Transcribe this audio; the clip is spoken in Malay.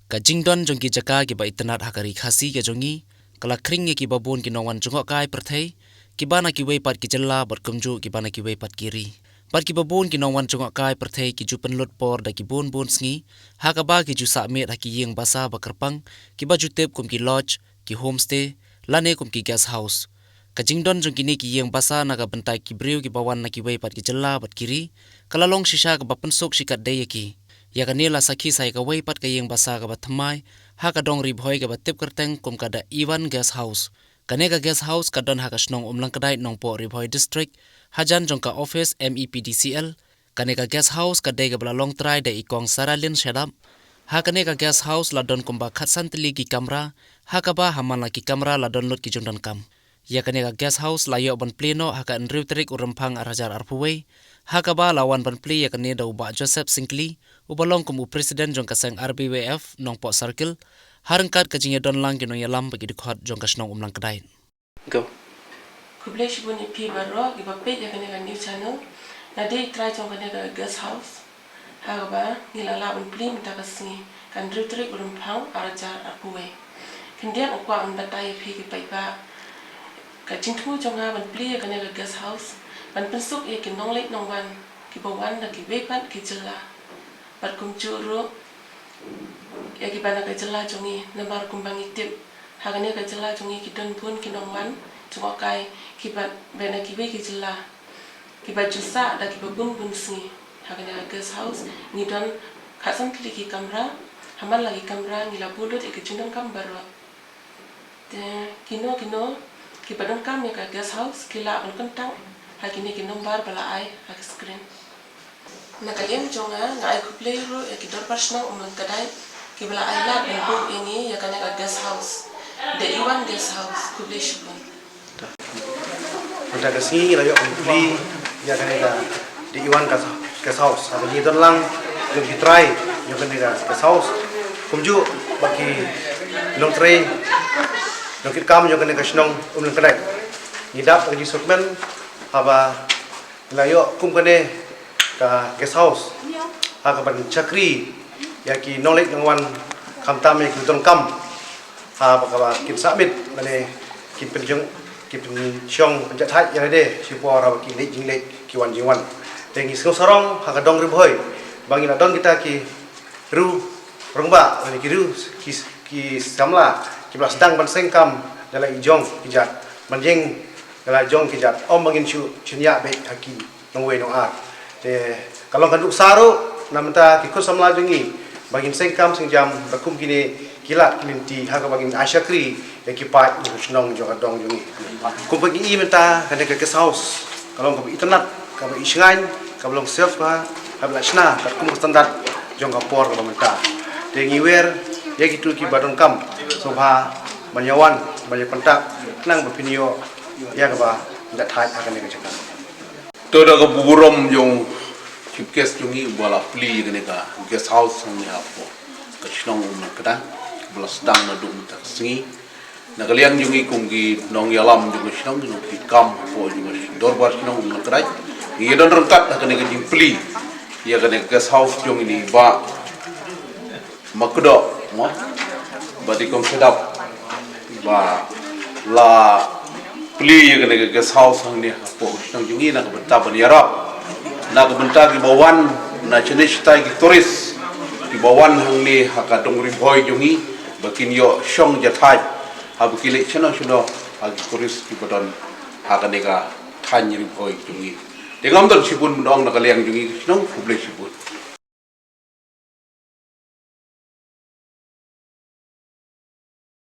Ka jingdon jongki jaka ki ba itanat hakari khasi ke jongi kala kring ki babon ki nongwan jongok kai perthei ki bana ki wei pat ki jella bat kumju ki bana ki wei pat kiri pat ki babon ki nongwan jongok kai perthei ki jupen lot por da ki bon bon sngi haka ba ki ju sa met haki yeng basa ba kerpang ki ba jutep kum ki lodge ki homestay lane kum ki guest house ka jingdon jongki ni ki yeng basa naga bentai ki breu ki bawan na ki wei pat ki jella bat kiri kala long shisha ka ba pensok shikat de ki ya kanila sakhi sai ka wei pat ka yeng basa ka batmai ha ka dong ri bhoi ka batip kerteng kum ka da Ivan guest house kane ka guest house ka don ha ka snong umlang kadai nong po ri bhoi district hajan jong ka office MEPDCL kane ka guest house ka de ka bla long try da ikong saralin shadap ha kane ka guest house la don kum ba khatsan tli ki kamera ha ka ba hamala ki kamera la don lot ki jondan kam ya kane ka guest house la yo ban pleno ha ka nriu trik urampang arajar arpuwei ha ka ba lawan ban pli ya kane da uba Joseph Singli ubalong kumu presiden jong kasang RBWF nong po circle harangkat ka jingya don lang kinong yalam bagi dikhot jong kasnong umlang kedai Go. Kublesh buni pi baro giba pe ya kane ka new channel na dei try jong kane ka guest house ha ba ngilala un pli mta ka singi kan ritrik urum phang arajar apuwe kendian ukwa un batai pi ki pai ba ka jingthu jong ha ban pli ya kane ka guest house ban pensuk ya ki nong lek nong wan ki bawan da ki wepan ki jela bat kum churu ya ki bana ka jela jongi nambar kumbang itip hagane ka jela jongi ki don pun ki nong wan chwa kai ki bat bana ki we ki jela ki bat jusa da ki babun bun singi hagane ka guest house ni don khasam kli ki kamera hamal lagi kamera ni la bulut e ki chundang kam baro te kino ki badang kam ya ka guest house ki la on kentang hagine ki nombar bala ai hak screen nakalian jonga ngai kuplay ro ya ki dor pasna umang kadai ki bala ai la ben bu ini ya kana ka guest house de Iwan guest house kuplay shubun Kita kesini layo kumpuli ya kan kita di Iwan guest house. Ada di dalam lebih try ya kan kita guest house. Kumju bagi long train long kam ya kan kita senong umang kadai. Nidap bagi segmen haba layo kum kene ka guest house ha ka ban chakri ya ki knowledge ngwan kam tam ki don kam ha ba ka ki submit mane ki penjung ki penjung penjat hai ya de si po ra ki le jing le ki wan jing wan tengi sarong ha ka dong ri bhoi bangin adon kita ki ru rongba mane ki ru ki samla ki blas dang ban seng kam dala ijong ki jat manjing dala jong ki jat om bangin chu chunya be haki nongwe nong ar te kalau kan duk saru namta ki khus samla jongi bagin sengkam sengjam bakum kini kilat kilinti ha ka bagin asyakri ya ki pat ni snong jong adong jongi kum bagi i menta kan ke guest house kalau ka internet ka ba isngan ka belum self ka habla sna ka kum standard jong ka por ka menta te ngiwer ya ki tu ki badon kam sobha banyawan banyak pentak nang bapinio ya ka ba ndak thai akan ke cakap Toda ka buburom yung chief guest yung wala pli gani ka guest house ang niya po ka sinong umang kada bala sedang na dum ta singi nagalian yung kung gi nong yalam yung sinong yung kam po yung dorbar sinong umang kada ngi don rangkat na kani ka yung pli ya kani guest house yung ini ba makdo mo bati kom sedap ba la pli ya kene guest house ang ni po nang jungi na kabenta ban yarap na kabenta ki bawan na jenis tai ki turis ki bawan hang ni hakadong ri boy jungi bakin yo syong jathai habukile chano agi turis ki badon hakane ka than ri boy jungi dengam don sipun mendong na kaliang jungi nong publik sipun